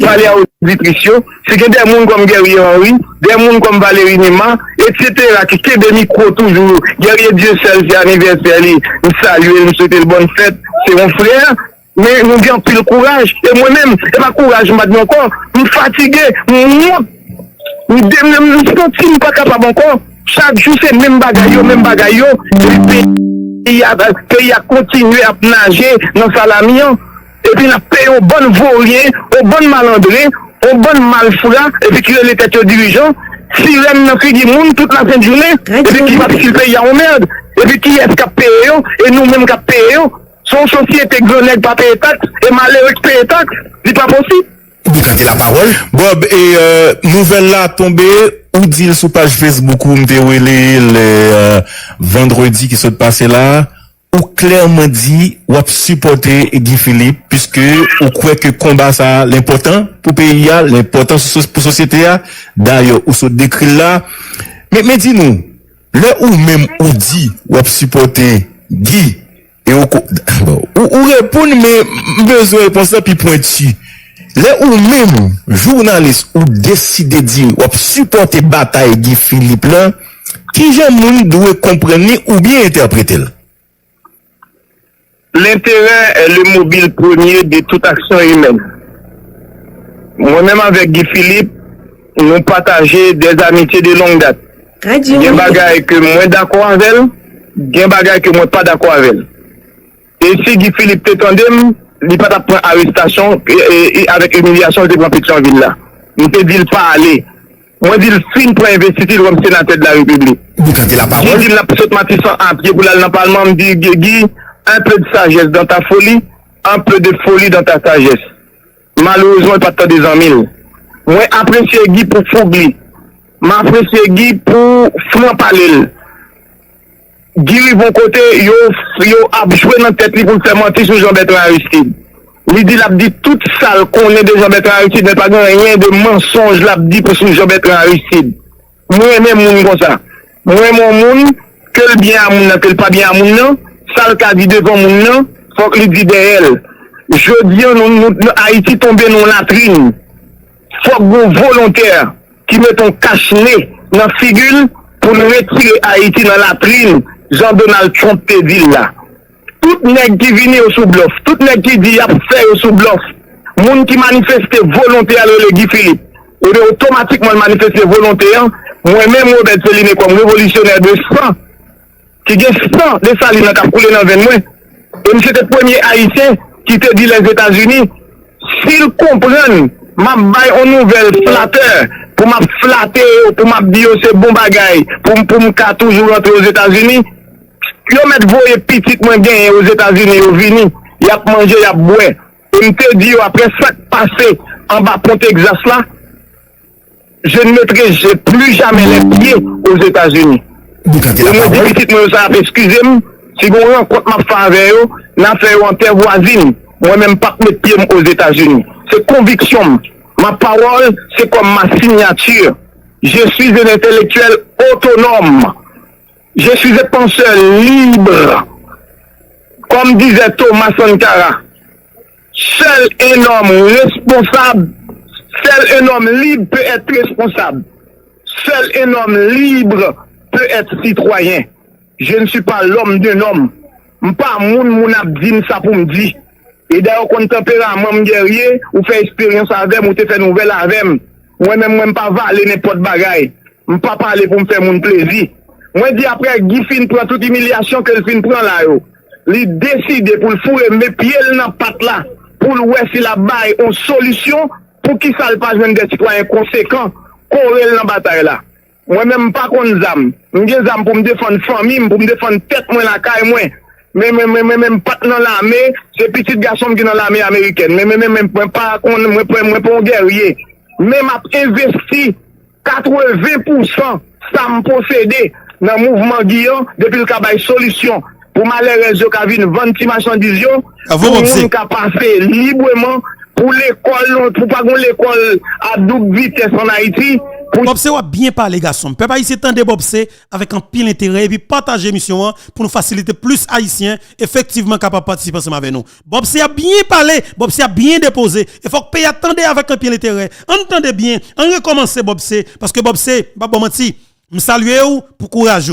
parler à auditrices. C'est que des gens comme Guerrier Henry, des gens comme Valérie Nima, etc., qui ont des micros toujours. Guerrier Dieu seul, c'est anniversaire, nous saluons, nous souhaitons une bonne fête, c'est mon frère. Mais nous avons plus le courage. Et moi-même, et ma courage, je m'admets encore, je suis fatigué, je ne suis pas capable encore. Chaque jour, c'est même bagaille. Le pays a continué à nager dans Salamian. Et puis, on a payé aux bonnes vauriens, aux bonnes malandrins, aux bonnes malfrats, et puis qui est l'état dirigeant. Si l'homme n'a fait du monde toute la fin de journée, et puis qui va payer le pays en merde. Et puis qui est-ce qui a payé, et nous-mêmes qui a payé. Son société grenade pas payer taxe, et malheureux qui paye taxe. C'est pas possible. La parole. Bob, et nouvelle là tombée, ou dit sur page Facebook où le vendredi qui s'est passé là, ou clairement dit, ou a supporté Guy Philippe, puisque ou croit que combat ça l'important pour pays, l'important pour société, d'ailleurs, ou se décrit là. Mais dis-nous, là où même ou dit, ou a supporté Guy, et ou répondre, mais besoin pour ça, puis pointu. Là où même, journaliste, ou décide de dire, ou supporter bataille Guy Philippe là, Qui j'aime moun doit comprendre ou bien interpréter? L'intérêt est le mobile premier de toute action humaine. Moi-même avec Guy Philippe, nous partageons des amitiés de longue date. Il y a des bagailles que moi d'accord avec elle, il y a des bagailles que moi pas d'accord avec elle. Et si Guy Philippe t'étendait, il n'y a pas de arrestation et avec humiliation de Pétionville là. Je te dis pas aller. Moi je dis fin pour investir comme sénateur de la République. Vous cantez la parole. Je dis la petite Matisson à pied pour aller dans le Parlement, me dit Guy, un peu de sagesse dans ta folie, un peu de folie dans ta sagesse. Malheureusement, pas tant des amis. Moi apprécier Guy pour Fougli. M'apprécier Guy pour franc parler. Guy bon côté yo a joué dans tête li pour faire mentir sur Jean-Bertrand Aristide. Il dit toute salle qu'on est de Jean-Bertrand Aristide n'est pas rien de mensonge l'a dit pour sur Jean-Bertrand Aristide. Moi même moun comme ça. Moi mon moun que le bien à moun que le pas bien à moun non, ça le cas dit devant moun non, faut que il dit derrière. Je dis nous Haïti tomber dans latrine. Faut que volontaire qui met ton cache-nez dans la figure pour nous retirer Haïti dans la latrine. Jean-Donald Trump te dit là. Tout nèg qui vient au sous-bluff, tout nèg qui dit y a fait au sous-bluff, moun qui manifeste volontaire le Guy Philippe, et automatiquement manifeste volontaire, moi-même Robert Céline comme révolutionnaire de sang, qui a 100 de saline qui a coulé dans 20 mois. Et monsieur le premier haïtien qui te dit les États-Unis, s'ils comprennent, m'a bail une nouvelle flatteur, pour m'a flatter, pour m'a dire c'est bon bagaille, pour me toujours rentrer aux États-Unis. Yo met voye petit moins gagné aux États-Unis, yo vini, y a mangé, y a boire. Et me te dit après ça passé en bas pont Texas là, je ne mettrai plus jamais les pieds aux États-Unis. Et moi dis petit moi ça excusez-moi, si vous rencontre ma femme avec eux, n'a fait en terre voisine, moi même pas mettre pied aux États-Unis. C'est conviction. Ma parole, c'est comme ma signature. Je suis un intellectuel autonome. Je suis un penseur libre. Comme disait Thomas Sankara, seul un homme responsable, seul un homme libre peut être responsable. Seul un homme libre peut être citoyen. Je ne suis pas l'homme d'un homme. Pas moun abdi ça pour me dire. Et d'ailleurs, quand tempérament guerrier, ou fait expérience avec ou te fait nouvelle avec moi-même, pas valer n'importe bagaille. Pas parler pour me faire mon plaisir. Moi, dis après, Guy fin prend toute humiliation que le fin prend là, yo. Il décide pour le fourrer mes pieds dans la patte là, pour le ouais si la baille en solution, pour qu'il ça le pas des citoyens conséquents, courir dans la bataille là. Moi-même, pas qu'on zam. J'ai zam pour me défendre famille, pour me défendre tête, moi, la caille, moi. Même pas dans l'armée, c'est petit garçon qui dans l'armée américaine. Même pas qu'on moi pour guerrier. Même a investi 80% ça me posséder dans le mouvement Guillaume depuis le travail solution pour malheureux qui viennent vendre des marchandises pour monde qui passer librement pour l'école pour pas l'école à double vitesse en Haïti. Bobsé a bien parlé, garçon. Peuple haïtien tendez Bobsé avec un pile intérêt et puis partager l'émission pour nous faciliter plus haïtiens effectivement capables de participer ensemble avec nous. Bobsé a bien parlé, Bobsé a bien déposé. Il faut que pays attendez avec un pile intérêt. Entendez bien, on recommence Bobsé parce que Bobsé, pas bon menti, me saluer pour courage,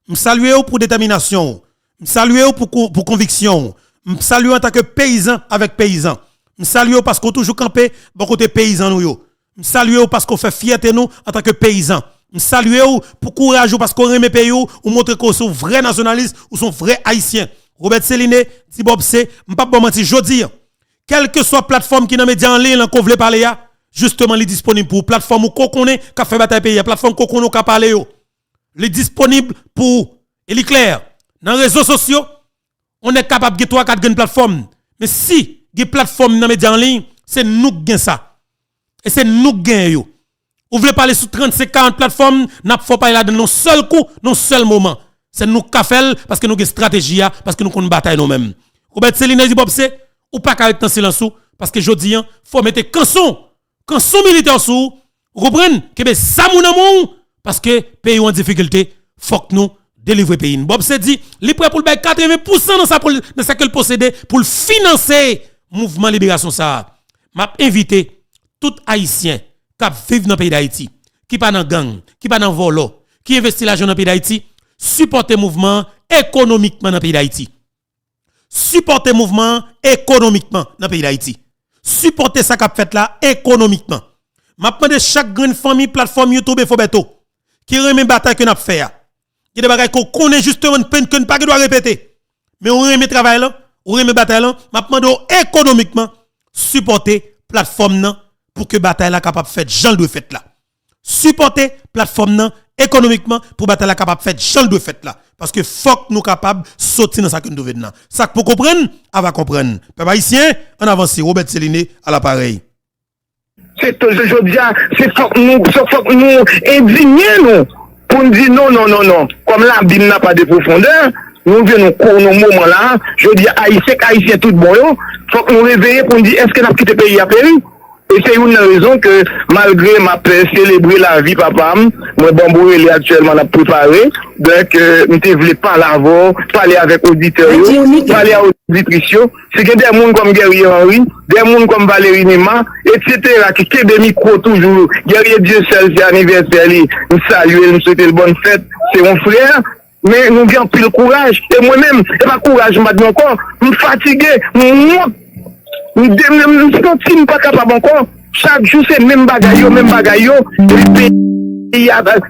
me saluer pour détermination, me saluer pour conviction, me saluer en tant que paysan avec paysan. Me saluer parce qu'on toujours campé bon côté paysan nous yo. Je salue parce qu'on fait fierté nous en tant que paysans. Je salue pour courage parce qu'on remet pays ou montre qu'on sont vrais nationalistes ou sont vrais haïtiens. Robert Céline, dit Bobsé, m'pas bon mentir jodi. Quelle que soit plateforme qui dans média en ligne qu'on veut parler ya, justement il disponible pour plateforme qu'on connaît qu'a fait bataille pays, plateforme qu'on connaît qu'a parler yo. Il disponible pour et clair. Dans les réseaux sociaux, on est capable de 3 4 grandes plateformes. Mais si des plateformes dans média en ligne, c'est nous qui gagnons ça. Et c'est nous qui gagnons. Vous voulez parler sur 35-40 plateformes, n'a pas parler là dans un seul coup, dans un seul moment. C'est nous qui faisons parce que nous avons une stratégie, parce que nous avons une bataille nous-mêmes. Robert Céline dit Bobsé, ou pas qu'à être en silence parce que je dis, il faut mettre canson militaire sous, vous comprenez? Que ça mon amour, parce que pays en difficulté, faut que nous délivrer pays. Bobsé dit, il est prêt pour le 80% dans sa qu'il possède pour le financer mouvement libération ça. M'a invité tout haïtien qui vit dans le pays d'Haïti, qui pas dans gang, qui pas dans volo, qui investit l'argent dans le pays d'Haïti, supporter mouvement économiquement dans le pays d'Haïti. Supporter mouvement économiquement dans le pays d'Haïti. Supporter ça qu'a fait là économiquement. M'a demandé chaque grande famille plateforme YouTube et Fobeto qui remet bataille que n'a fait. Il y a des bagages qu'on connaît justement peine que ne pas doit répéter. Mais on remet travail là, on remet bataille là, m'a demandé économiquement supporter plateforme là pour que bataille là capable faire Jean doit fait là. Supporter plateforme là économiquement pour bataille là capable faire Jean doit fait là parce que faut que nous capable sortir dans ça que nous devons. Ça pour comprendre, on va comprendre. Peuple haïtien, en avance Robert Céliné à l'appareil. C'est aujourd'hui, c'est faut que nous indigner nous pour nous dire non. Comme la Bible n'a pas de profondeur, nous venons au moment là, je dis haïtien tout bon, faut que nous réveiller pour nous dire est-ce que nous quitté le pays à péri? Et c'est une raison que malgré ma paix, célébrer la vie papa, moi bon il est actuellement à préparer, donc je voulais parler avant, parler avec auditeurs, parler à auditrices, c'est que des gens comme Guerrier Henry, des gens comme Valérie Nima, etc. qui ont des micros toujours, Guerrier Dieu seul, c'est anniversaire, nous saluons, nous souhaitons une bonne fête, c'est mon frère. Mais nous avons pris le courage, et moi-même, et ma courage maintenant encore, je suis fatigué, je ne suis pas capable encore. Chaque jour, c'est même bagaille. Le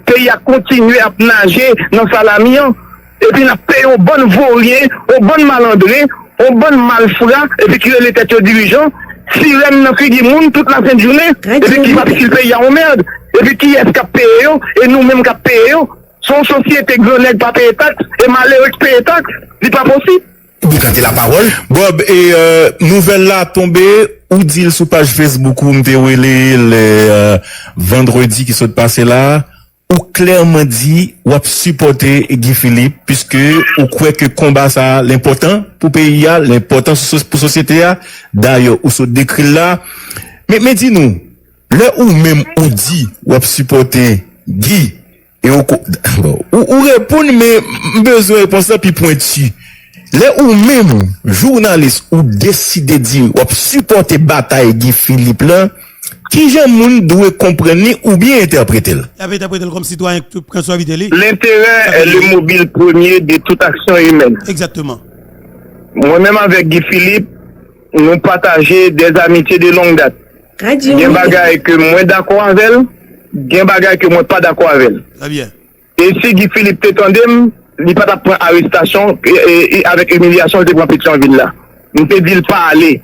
pays a continué à nager dans Salamian. Et puis, il a payé aux bonnes vauriers, aux bonnes malandrés, aux bonnes malfrats, et puis, qui était aux dirigeants. Si l'homme n'a fait du monde toute la fin de journée, et puis, qui va qu'il paye en merde. Et puis, qui est-ce qui a payé, et nous-mêmes qui a payé. Son société grenade pas payer taxe, et malheureux qui paye taxe. C'est pas possible. Vous cantez la parole. Bob, et nouvelle là tombée, ou dit sur page Facebook ou le vendredi qui s'est passé là, ou clairement dit ou a supporté Guy Philippe, puisque ou croit que combat ça l'important pour pays, l'important pour société, d'ailleurs, ou se décrit là. Mais dis-nous, là où même ou dit ou a supporté Guy, et ou répondre, mais besoin de réponse là, puis pointu. Là où même, journaliste, ou décide de dire, ou supporter bataille Guy Philippe là, qui j'aime doit comprendre ou bien interpréter. Il avait interprété comme citoyen François Vitelli. L'intérêt est le mobile premier de toute action humaine. Exactement. Moi-même avec Guy Philippe, nous partageons des amitiés de longue date. Il y a des bagailles que moi d'accord avec elle, il y a des bagailles que moi pas d'accord avec elle. Très bien. Et si Guy Philippe t'étendait, il n'y a pas de point arrestation et avec humiliation, il prend Pétionville là. Nous te dit pas aller.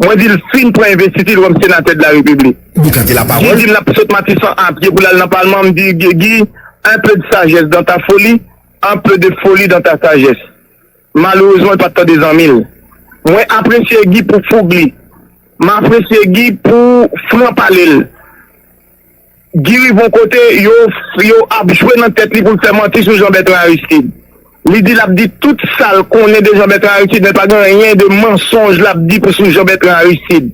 Moi, je dis fin pour investir comme sénateur de la République. Vous cantez la parole. Je dis la petite Matisson à pied pour aller dans le Parlement, me dit Guy, un peu de sagesse dans ta folie, un peu de folie dans ta sagesse. Malheureusement, pas tant des en mille. Moi, apprécier Guy pour Fougli. M'apprécier Guy pour Franc-Palais. Guy, bon côté, yo a joué dans la tête pour faire mentir sur Jean-Bertrand Aristide. Il dit toute salle qu'on est de Jean-Bertrand Aristide, n'est pas rien de mensonge, l'a dit pour sur Jean-Bertrand Aristide.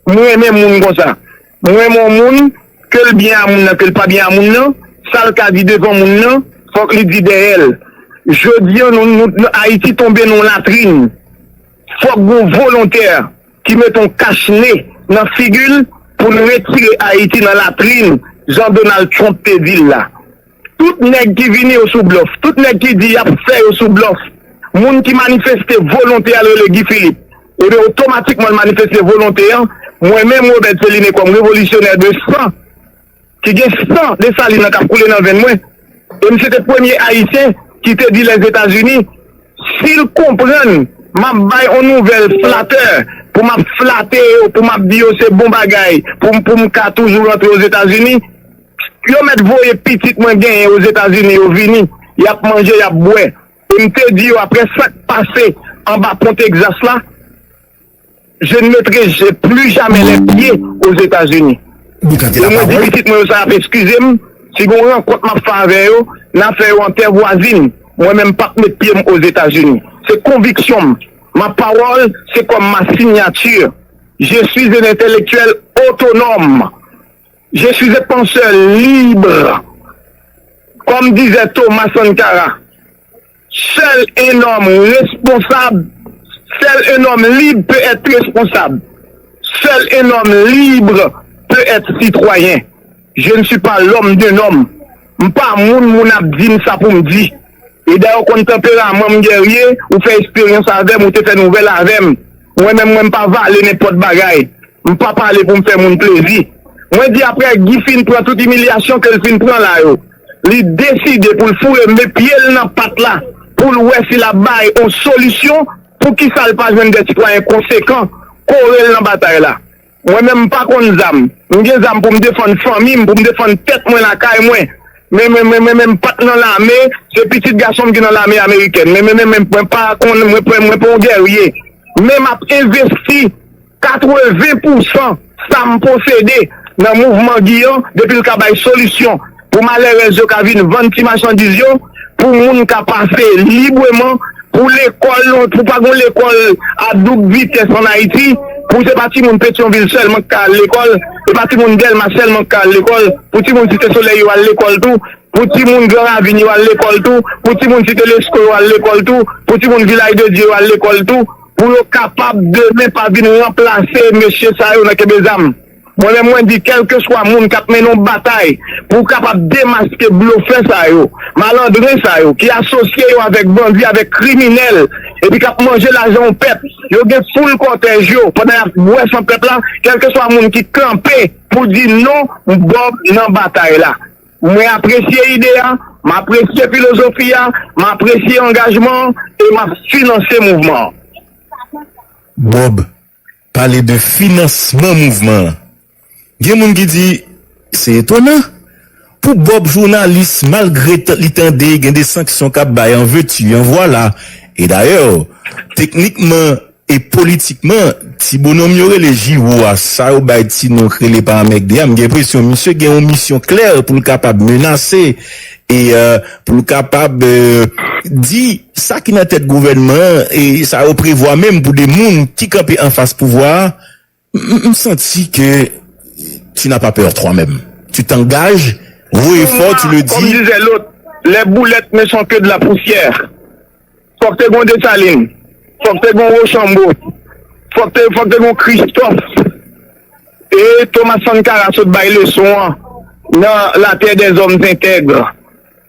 Moi-même, moun comme ça. Moi, mon moun, que le bien à moun, que le pas bien à moun, non, ça le cas dit devant moun, non, faut qu'il dit derrière elle. Je dis, nous, Haïti tombe dans la latrine. Faut que vous volontaire qui met ton cache-nez dans la figure pour nous retirer Haïti dans la latrine. Jean-Donald Trump te dit là. Tout nèg qui vient au sous-bluff, tout nèg qui dit a fait au sous-bluff, moun qui manifeste volontaire le Guy Philippe, et bien automatiquement manifeste volontaire, moi-même Robert Céliné comme révolutionnaire de sang, qui gagne 100 de saline qui a coulé dans 20 mois, et c'était le premier haïtien qui te dit les États-Unis, s'ils comprennent, m'a bail une nouvelle flatteur, pour m'a flatter, pour m'a dire c'est bon bagaille, pour m'a toujours rentrer aux États-Unis. Yo met voye petit moins gain aux États-Unis au vini, y a mangé, y a boire. Et me dit après ça passé en bas Pont Texas là, je ne mettrai plus jamais les pieds aux États-Unis. Et moi dis petit moi ça excusez-moi, si on rencontre ma femme avec eux, n'a fait en terre voisine, moi même pas mettre pied aux États-Unis. C'est conviction. Ma parole, c'est comme ma signature. Je suis un intellectuel autonome. Je suis un penseur libre. Comme disait Thomas Sankara, seul un homme responsable, seul un homme libre peut être responsable. Seul un homme libre peut être citoyen. Je ne suis pas l'homme d'un homme. M'pas moun ap di ça pour me dire. Et d'ailleurs, quand tempérament guerrier, ou fait expérience avec ou te fait nouvelle avec moi-même, pas valer n'importe bagaille. M'pas parler pour me faire mon plaisir. Moi, dis après, Guy fin prend toute humiliation qu'elle fin prend là, yo. Il décide pour le fourrer mes pieds dans patte là, pour le voir si la baille une solution, pour qu'il ne pas jeune des citoyens conséquents, courir dans la bataille là. Moi-même, pas contre zam. J'ai des zam pour me défendre famille, pour me défendre tête, moi, la caille, moi. Même pas dans l'armée, c'est petit garçon qui est dans l'armée américaine. Même pas contre, moi, pour guerrier. Même investi 80%, ça me possédé dans le mouvement Guillaume, depuis le cabane solution. Pour malheureux, qui viennent vendre des marchandises, pour les gens qui passent librement, pour l'école, pour pas l'école à double vitesse en Haïti, pour ces petits gens Pétionville seulement qu'à l'école, et petits gens Delma seulement qu'à l'école, pour les gens Cité Soleil à l'école tout, pour les gens Grand Avenue à l'école tout, pour les gens Cité Lesco à l'école tout, pour les gens Village de Dieu à l'école tout, pour être capable de ne pas venir remplacer M. Sayo dans Kébézam. Moi-même, moi, dis, quel que soit le monde qui a mené une bataille pour capable démasquer, bluffer ça, malandrer ça, qui est associé avec bandits, avec criminels, et puis qui a mangé l'argent au peuple. Il y a full cortège, pendant la son peuple là, quel que soit le monde qui campait pour dire non, Bob, dans la bataille là. Moi, apprécier l'idée, m'apprécier la philosophie, m'apprécier l'engagement, et m'a financé le mouvement. Bob, parler de financement mouvement. Il y a des gens qui disent, c'est étonnant. Pour Bob, journaliste, malgré l'étendue, il y a des sanctions qui baillent en veux-tu, en voilà. Et d'ailleurs, techniquement et politiquement, si bonhomme y aurait les JOA, ça ou bail si nous créer les paramètres, j'ai l'impression, monsieur, il y a une mission claire pour le capable menacer et pour le capable dire ça qui n'a tête gouvernement et ça au prévoit même pour des gens qui campent en face pouvoir. Je sens que tu n'as pas peur toi-même. Tu t'engages, haut et fort, tu le dis. Comme disait l'autre, les boulettes ne sont que de la poussière. Faut que tu aies des salines. Faut que tu aies Rochambeau. Faut que tu aies Christophe. Et Thomas Sankara se baille le son dans la terre des hommes intègres.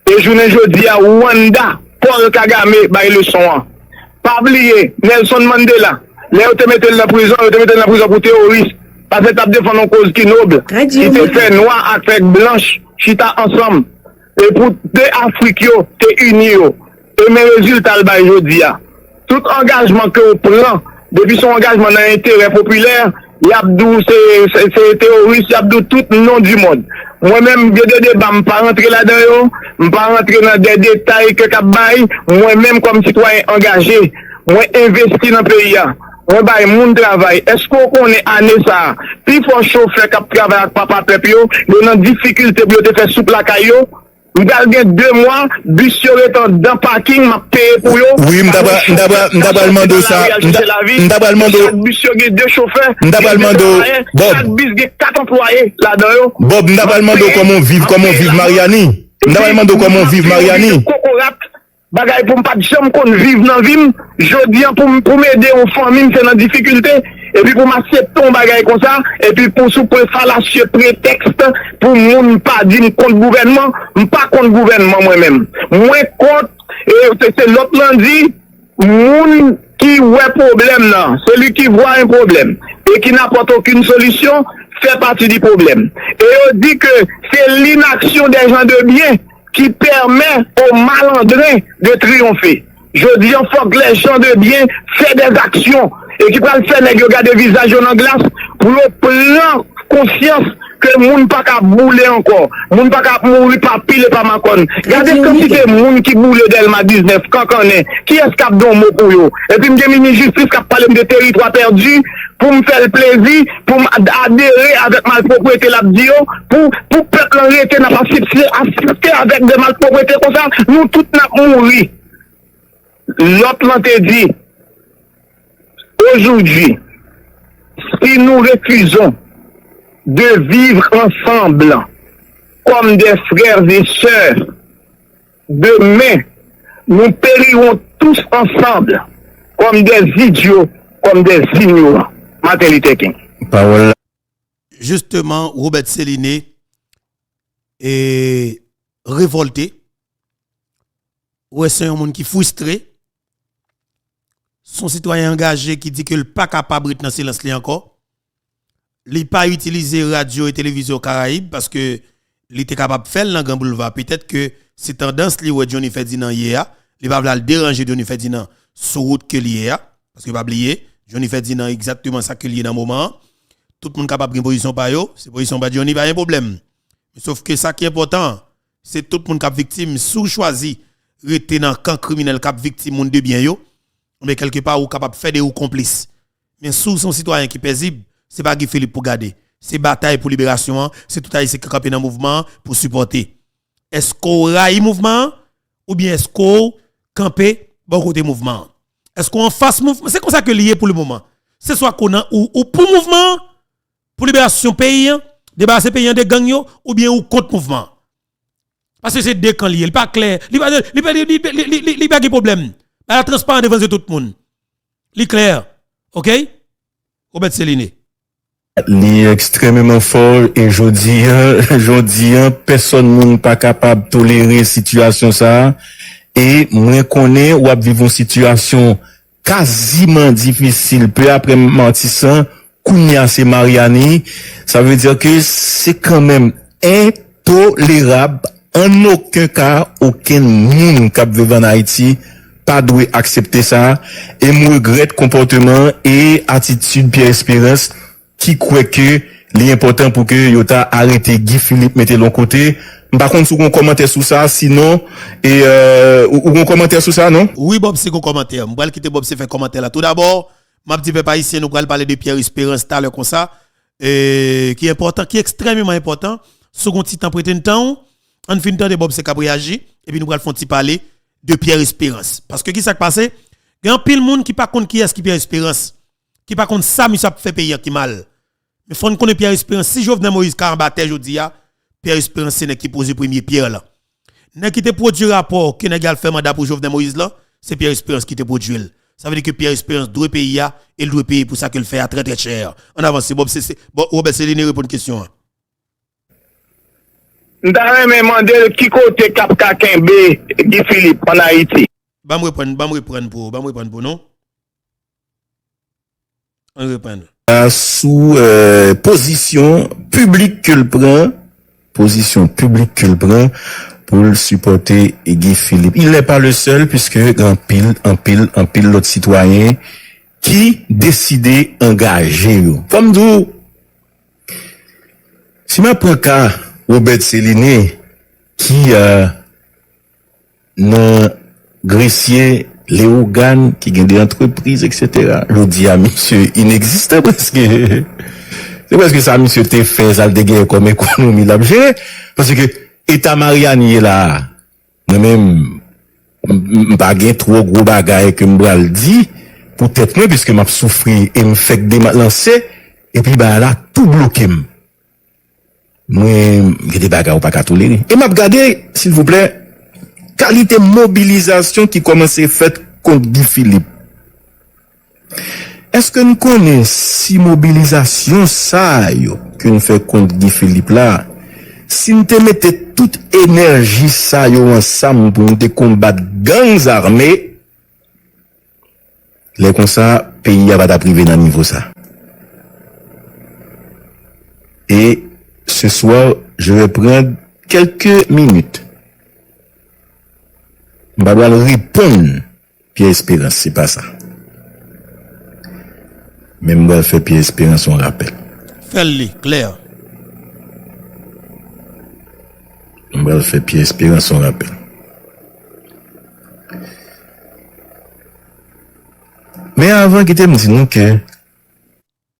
Et je ne dis à Rwanda, Paul Kagame baille le son. Pas oublier, Nelson Mandela. Là, tu te mets dans la prison, pour terroriste. Parce que tu as défendu une cause qui est noble. Qui te fait noir avec blanche, chita ensemble. Et pour deux Afriques, tu es unis. Et mes résultats, je dis, tout engagement que vous prenez, depuis son engagement dans l'intérêt populaire, Yabdou, c'est terroriste, Yabdou, tout le nom du monde. Moi-même, il y a des débats, je ne pas rentrer là-dedans, je ne pas rentrer dans des détails que Kabay, moi-même, comme citoyen engagé, moi, investi dans le pays. On va mon travail. Est-ce qu'on connaît année ça? Puis il faut chauffeur qui travaille avec papa Pepio, il y a une difficulté pour te faire souple la caillou. Je vais 2 mois, bus serait dans le parking, m'a payé pour eux. Oui, m'daba demando ça. M'daba demando. Chaque bus serait 2 chauffeurs. M'daba demando. Chaque bus a 4 employés là-dedans. Bob, m'daba demando comment vive Mariani. M'daba demando comment vive Mariani. Bagay pour pas jamais qu'on vive dans vie, je dis pour m'aider aux familles c'est dans difficulté et puis pour m'accepter un bagay comme ça et puis pour fallacieux prétexte pour moun pas dire contre gouvernement, pas contre gouvernement moi-même. Moi contre et c'est l'autre lundi moun qui voit problème là, celui qui voit un problème et qui n'apporte aucune solution fait partie du problème. Et on dit que c'est l'inaction des gens de bien qui permet aux malandrins de triompher. Je dis, il faut que les gens de bien fassent des actions et qui peuvent faire des visages en glace pour prendre conscience que le monde pas qu'à bouler encore. Le monde pas qu'à mourir par pile et par macon. Regardez comme si c'est le monde qui boule d'Elma 19, quand on est. Qui est-ce qui a donné mot pour eux? Et puis, je ministre justice qui a parlé de territoire perdu pour me faire le plaisir, pour m'adhérer avec malpropriété là-dedans, pour peuple arrêter n'a pas assister avec des malpropriétés comme ça, nous tous n'a mouru. L'autre l'ont dit, aujourd'hui, si nous refusons de vivre ensemble comme des frères et sœurs, demain, nous périrons tous ensemble comme des idiots, comme des ignorants. Martin Luther King. Justement, Robert Céliné et révolté, ou est-ce un monde qui frustré, son citoyen engagé qui dit que le pas capable de dans silence li encore, il pas utiliser radio et télévision Caraïbes parce que il était capable de faire dans Grand Boulevard. Peut-être que c'est tendance li ou Johnny Ferdinand hier, il va le déranger Johnny Ferdinand sur route que hier parce que pas oublier Johnny Ferdinand exactement ça que lié dans moment. Tout le monde capable de prendre position par yo, c'est position par Johnny pas un problème. Sauf que ça qui est important, c'est tout le monde qui est victime sous choisi rester dans camp criminel qui est victime monde de bien yo, mais quelque part ou capable faire des ou complices. Mais sous son citoyen qui est paisible, c'est pas Guy Philippe pour garder. C'est bataille pour libération, c'est tout haïtien qui camper dans mouvement pour supporter. Est-ce qu'on raille mouvement ou bien est-ce qu'on camper bon côté mouvement? Est-ce qu'on fasse mouvement? C'est comme ça que lié pour le moment. C'est soit qu'on a ou pour mouvement pour libération pays, débarrasser pays des gangs yo, ou bien ou contre mouvement. Parce que c'est deux camps liés, il pas clair, il pas de problème. La transparence devant tout le monde. Il clair. OK? Robert Céline. Il est extrêmement fort et je dis, personne n'est pas capable de tolérer situation ça. Et moi connais ou à vivre une situation quasiment difficile peu après Martissant, Kounia c'est Mariani, ça veut dire que c'est quand même intolérable. En aucun cas, aucun monde qui vit en Haïti pas doit accepter ça. Et moi regrette comportement et attitude Pierre Espérance qui croit que l'important pour que Yota arrête Guy Philippe mette l'on côté. Par contre, si vous commentez sur ça, sinon, ou vous commentez sur ça, non? Oui, Bob, c'est qu'on commentaire. Je vais quitter Bob, c'est fait commentaire là. Tout d'abord, ma petite peuple haïtien, nous allons parler de Pierre Espérance tout à l'heure comme ça, qui est important, qui est extrêmement important. Second petit temps prêter temps, on finit de Bob, c'est qu'a réagi, et puis nous allons faire parler de Pierre Espérance. Parce que qui s'est passé? Il y a un pile monde qui pas compte qui est-ce qui Pierre Espérance, qui pas compte ça, mais ça fait payer qui mal. Mais faut qu'on connaisse Pierre Espérance. Si Jovenel Moïse Karambate, je dis, Pierre Espérance, c'est qui pose le premier pierre là. N'est qui te produit rapport, qui n'a fait mandat pour Jovenel Moïse là, c'est Pierre Espérance qui te produit. Ça veut dire que Pierre Espérance doit payer, et il doit payer pour ça qu'il fait à très très cher. En avance, Bob, Robert Céline répond une question. M'ta même demandé qui côté Cap Kakembe Guy Philippe en Haïti. Ba me reprendre pour non. On reprend. Sous position publique que le prend, pour le supporter Guy Philippe. Il n'est pas le seul puisque en pile l'autre citoyen qui décidait engager. Comme d'où, si ma prend cas Robert Céline qui non gressier les organes qui gagnent des entreprises, etc. Je dis à monsieur inexistant parce que c'est parce que ça monsieur te fait ça le dégaine comme économie l'a géré parce que état Mariani est là moi-même pas gain trop gros bagaille que m'bra le dit peut-être moi puisque m'a souffri et me fait des lancer et puis bah là tout bloqué moi j'ai des bagages pas qu'à tolérer et m'a regardé s'il vous plaît qualité mobilisation qui commence à faire contre Guy Philippe. Est-ce que nous connaissons si mobilisation ça que nous fait contre Guy Philippe là, si nous te mettons toute énergie ça ensemble pour nous combattre gangs armés, les comme ça pays va pas privé dans niveau ça. Et ce soir, je vais prendre quelques minutes. Je vais répondre Pierre Espérance, c'est pas ça. Mais je vais faire Pierre Espérance son rappel. Fais-le, clair. Je vais faire Pierre Espérance son rappel. Mais avant qu'il te me dise que